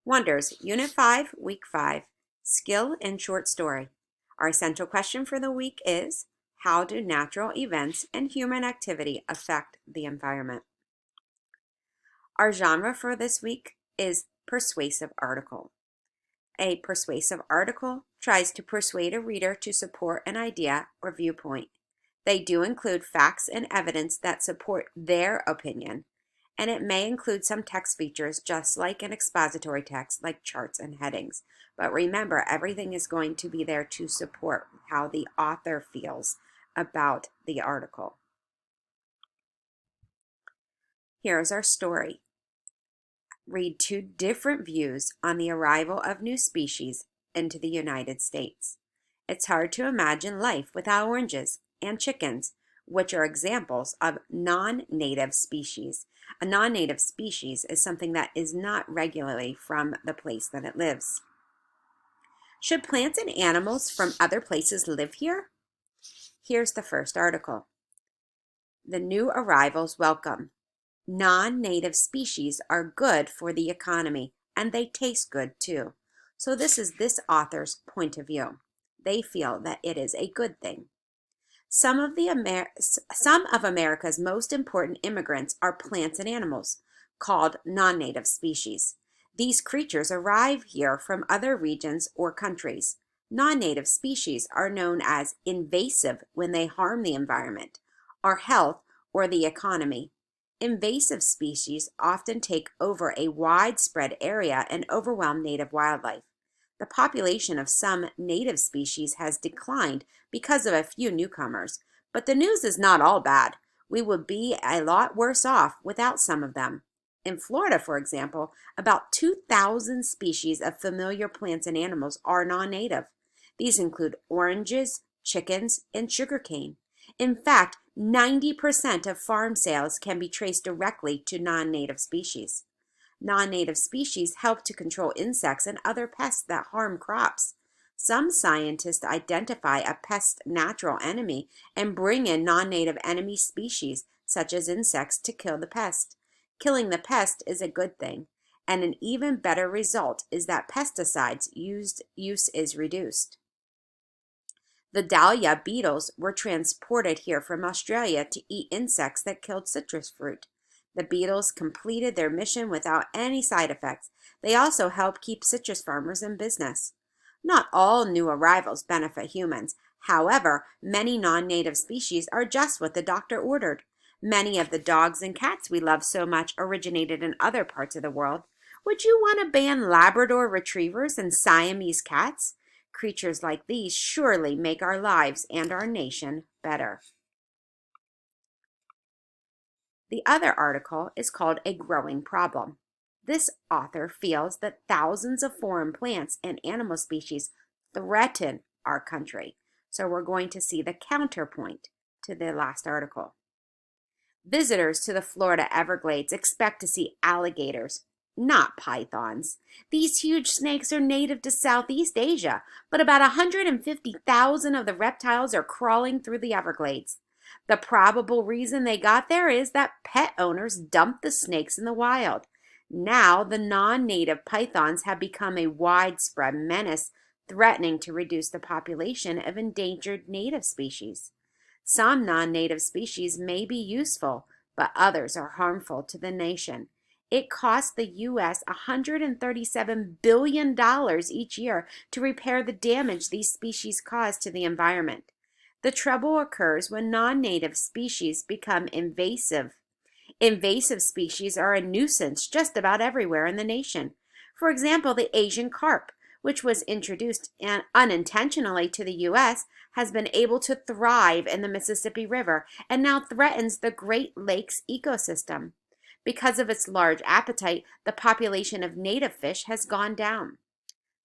Wonders, Unit 5, Week 5, Skill in Short Story. Our essential question for the week is, how do natural events and human activity affect the environment? Our genre for this week is persuasive article. A persuasive article tries to persuade a reader to support an idea or viewpoint. They do include facts and evidence that support their opinion, and it may include some text features just like an expository text like charts and headings. But remember, everything is going to be there to support how the author feels about the article. Here's our story. Read two different views on the arrival of new species into the United States. It's hard to imagine life without oranges and chickens, which are examples of non-native species. A non-native species is something that is not regularly from the place that it lives. Should plants and animals from other places live here? Here's the first article. The new arrivals welcome. Non-native species are good for the economy, and they taste good too. So this is this author's point of view. They feel that it is a good thing. Some of America's most important immigrants are plants and animals, called non-native species. These creatures arrive here from other regions or countries. Non-native species are known as invasive when they harm the environment, our health, or the economy. Invasive species often take over a widespread area and overwhelm native wildlife. The population of some native species has declined because of a few newcomers, but the news is not all bad. We would be a lot worse off without some of them. In Florida, for example, about 2,000 species of familiar plants and animals are non-native. These include oranges, chickens, and sugarcane. In fact, 90% of farm sales can be traced directly to non-native species. Non-native species help to control insects and other pests that harm crops. Some scientists identify a pest's natural enemy and bring in non-native enemy species, such as insects, to kill the pest. Killing the pest is a good thing, and an even better result is that pesticides use is reduced. The dahlia beetles were transported here from Australia to eat insects that killed citrus fruit. The beetles completed their mission without any side effects. They also help keep citrus farmers in business. Not all new arrivals benefit humans. However, many non-native species are just what the doctor ordered. Many of the dogs and cats we love so much originated in other parts of the world. Would you want to ban Labrador retrievers and Siamese cats? Creatures like these surely make our lives and our nation better. The other article is called A Growing Problem. This author feels that thousands of foreign plants and animal species threaten our country. So we're going to see the counterpoint to the last article. Visitors to the Florida Everglades expect to see alligators, not pythons. These huge snakes are native to Southeast Asia, but about 150,000 of the reptiles are crawling through the Everglades. The probable reason they got there is that pet owners dumped the snakes in the wild. Now, the non-native pythons have become a widespread menace, threatening to reduce the population of endangered native species. Some non-native species may be useful, but others are harmful to the nation. It costs the U.S. $137 billion each year to repair the damage these species cause to the environment. The trouble occurs when non-native species become invasive. Invasive species are a nuisance just about everywhere in the nation. For example, the Asian carp, which was introduced unintentionally to the U.S., has been able to thrive in the Mississippi River and now threatens the Great Lakes ecosystem. Because of its large appetite, the population of native fish has gone down.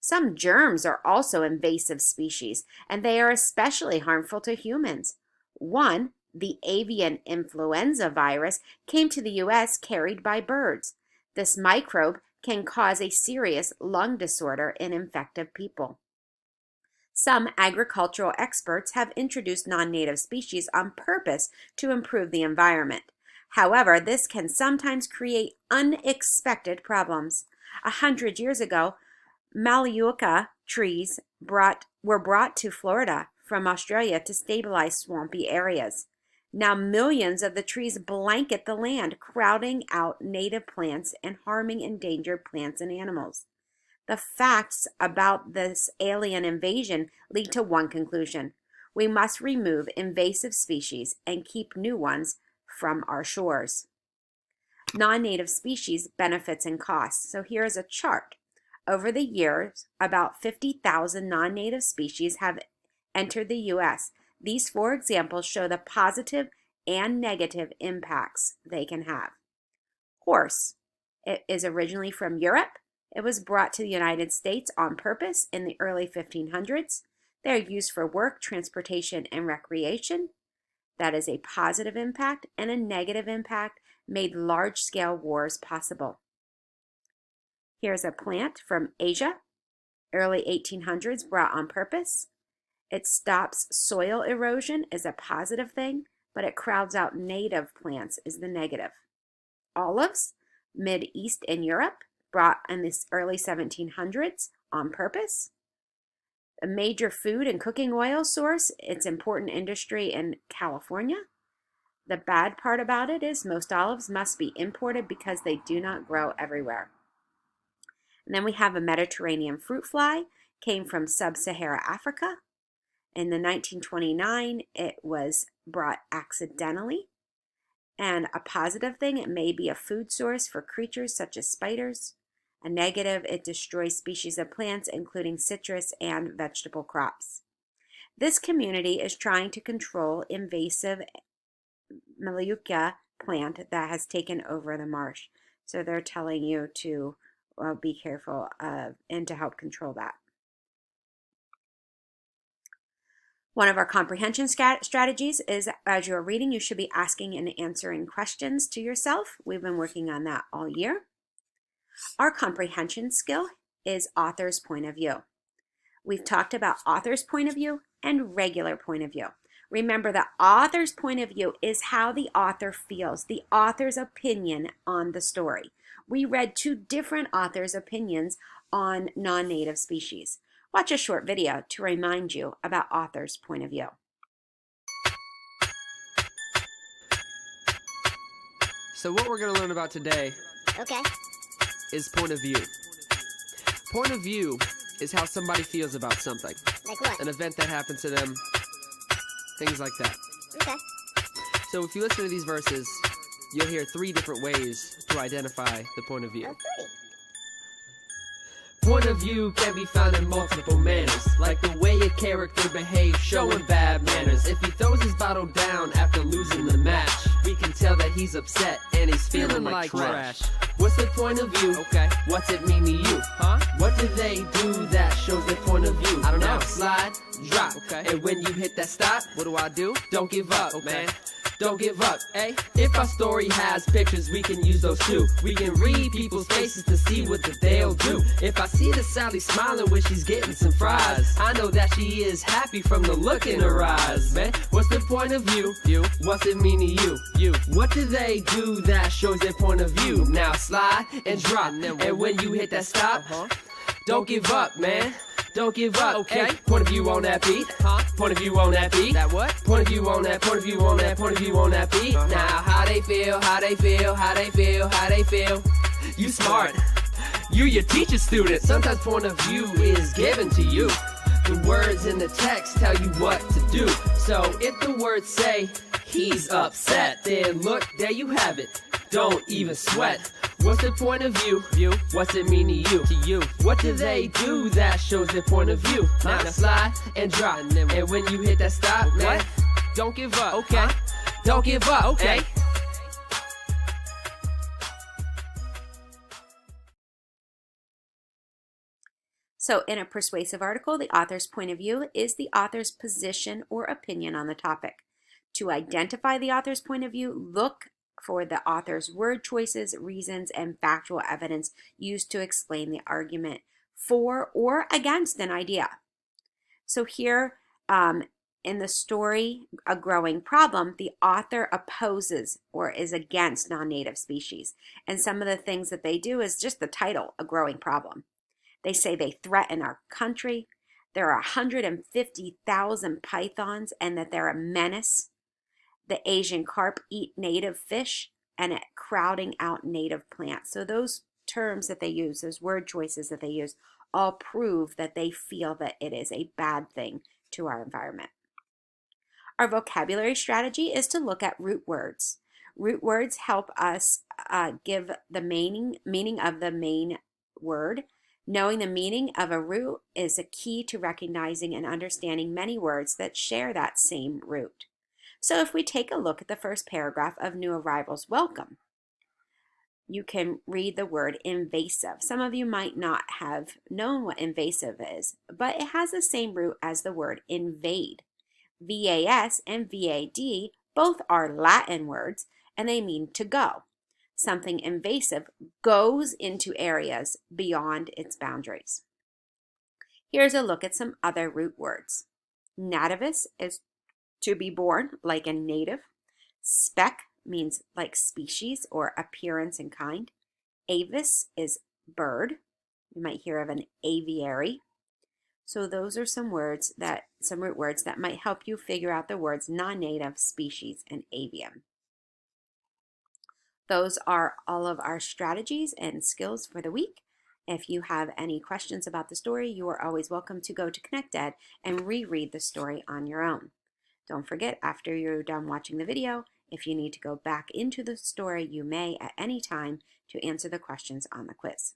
Some germs are also invasive species, and they are especially harmful to humans. One, the avian influenza virus, came to the U.S. carried by birds. This microbe can cause a serious lung disorder in infected people. Some agricultural experts have introduced non-native species on purpose to improve the environment. However, this can sometimes create unexpected problems. 100 years ago, Malayuca trees were brought to Florida from Australia to stabilize swampy areas. Now millions of the trees blanket the land, crowding out native plants and harming endangered plants and animals. The facts about this alien invasion lead to one conclusion: we must remove invasive species and keep new ones from our shores. Non-native species benefits and costs. So here is a chart. Over the years, about 50,000 non-native species have entered the U.S. These 4 examples show the positive and negative impacts they can have. Horse. It is originally from Europe. It was brought to the United States on purpose in the early 1500s. They are used for work, transportation, and recreation. That is a positive impact, and a negative impact made large-scale wars possible. Here's a plant from Asia, early 1800s, brought on purpose. It stops soil erosion, is a positive thing, but it crowds out native plants is the negative. Olives, Mid-East and Europe, brought in the early 1700s on purpose. A major food and cooking oil source, it's important industry in California. The bad part about it is most olives must be imported because they do not grow everywhere. And then we have a Mediterranean fruit fly, came from sub-Sahara Africa. In the 1929, it was brought accidentally. And a positive thing, it may be a food source for creatures such as spiders. A negative, it destroys species of plants, including citrus and vegetable crops. This community is trying to control invasive Malayuca plant that has taken over the marsh. So they're telling you to be careful and to help control that. One of our comprehension strategies is, as you're reading, you should be asking and answering questions to yourself. We've been working on that all year. Our comprehension skill is author's point of view. We've talked about author's point of view and regular point of view. Remember, the author's point of view is how the author feels, the author's opinion on the story. We read 2 different authors' opinions on non-native species. Watch a short video to remind you about author's point of view. So what we're going to learn about today is point of view. Point of view is how somebody feels about something. Like what? An event that happened to them, things like that. Okay. So if you listen to these verses, you'll hear 3 different ways to identify the point of view. Oh, 3. Point of view can be found in multiple manners, like the way a character behaves, showing bad manners. If he throws his bottle down after losing the match, we can tell that he's upset and he's feeling like trash. What's the point of view? Okay. What's it mean to you? Huh? What do they do that shows their point of view? I don't know. Slide, drop. Okay. And when you hit that stop, what do? Don't give up, man. Don't give up, eh? If our story has pictures, we can use those too. We can read people's faces to see what they'll do. If I see the Sally smiling when she's getting some fries, I know that she is happy from the look in her eyes, man. What's the point of view? You. What's it mean to you? You. What do they do that shows their point of view? Now slide and drop, and when you hit that stop, don't give up, man. Don't give up, okay? Hey, point of view on that beat, point of view on that beat. That what? Point of view on that, point of view on that, point of view on that beat. Now, how they feel, how they feel, how they feel, how they feel. You smart, you your teacher student. Sometimes point of view is given to you. The words in the text tell you what to do. So if the words say, he's upset, then look, there you have it. Don't even sweat. What's the point of view? What's it mean to you? What do they do that shows their point of view? Now slide and drop, and when you hit that stop, man, don't give up, okay? Don't give up, okay? So in a persuasive article, the author's point of view is the author's position or opinion on the topic. To identify the author's point of view, look for the author's word choices, reasons, and factual evidence used to explain the argument for or against an idea. So here In the story, A Growing Problem, the author opposes or is against non-native species. And some of the things that they do is just the title, A Growing Problem. They say they threaten our country. There are 150,000 pythons and that they're a menace. The Asian carp eat native fish and it crowding out native plants. So those terms that they use, those word choices that they use, all prove that they feel that it is a bad thing to our environment. Our vocabulary strategy is to look at root words. Root words help us give the meaning of the main word. Knowing the meaning of a root is a key to recognizing and understanding many words that share that same root. So if we take a look at the first paragraph of New Arrival's Welcome, you can read the word invasive. Some of you might not have known what invasive is, but it has the same root as the word invade. VAS and VAD both are Latin words and they mean to go. Something invasive goes into areas beyond its boundaries. Here's a look at some other root words. Nativus is to be born, like a native. Spec means like species or appearance and kind. Avis is bird. You might hear of an aviary. So those are some root words that might help you figure out the words non-native, species, and avian. Those are all of our strategies and skills for the week. If you have any questions about the story, you are always welcome to go to ConnectEd and reread the story on your own. Don't forget, after you're done watching the video, if you need to go back into the story, you may at any time to answer the questions on the quiz.